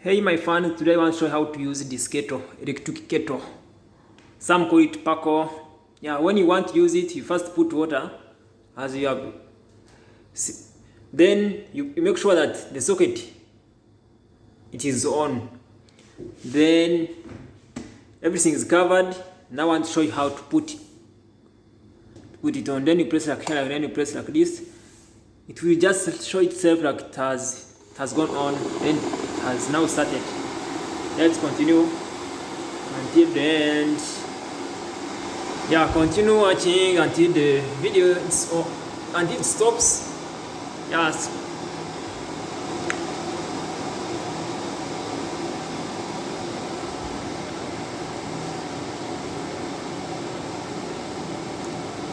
Hey my friend, today I want to show you how to use this kettle, electric kettle. Some call it Paco. Yeah, when you want to use it, you first put water as you have. Then you make sure that the socket it is on. Then everything is covered. Now I want to show you how to put it on. Then you press like here, and then you press like this. It will just show itself like it has gone on, then it has now started. Let's continue until the end. Yeah, continue watching until the video until it stops. Yes.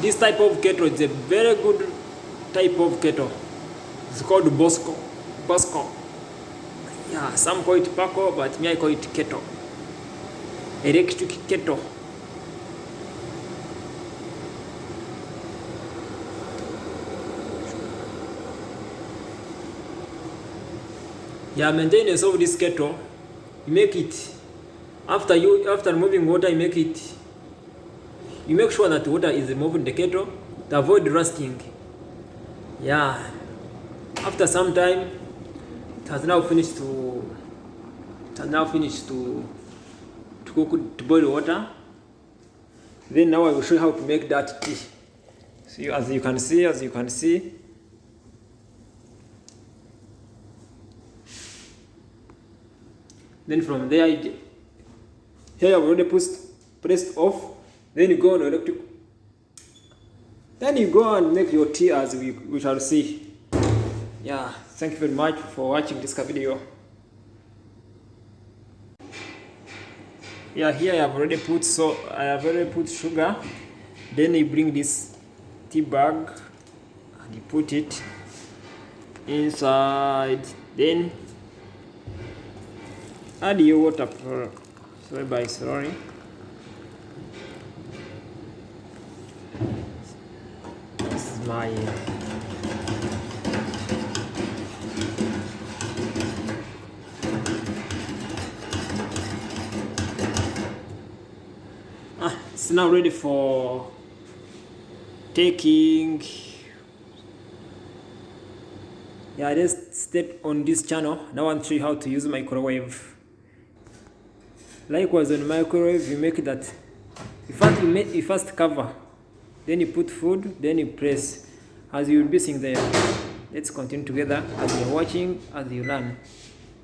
This type of kettle is a very good type of kettle. It's called Bosco. Yeah, some call it Paco, but me I call it kettle. Electric kettle. Yeah, maintenance of this kettle, you make it after removing water, you make sure that water is removed in the kettle to avoid rusting. Yeah, after some time it has now finished to cook, to boil water. Then now I will show you how to make that tea. So as you can see, then from there here I've already pressed off. Then you go on electric. Then you go and make your tea as we shall see. Yeah, thank you very much for watching this video. Yeah, here I have already put sugar. Then you bring this tea bag and you put it inside. Then add your water slowly. This is my it's now ready for taking. Yeah, let's step on this channel. Now I want to show you how to use microwave. Likewise on microwave, you make that you first cover, then you put food, then you press as you will be seeing there. Let's continue together as you're watching, as you learn.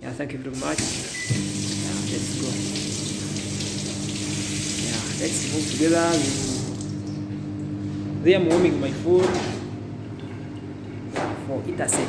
Yeah, thank you very much. Yeah, let's go. Yeah, let's move together. There I'm warming my food for itase.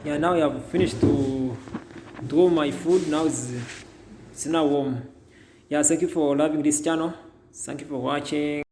Yeah, now I have finished to warm my food. Now it's now warm. Yeah, thank you for loving this channel. Thank you for watching.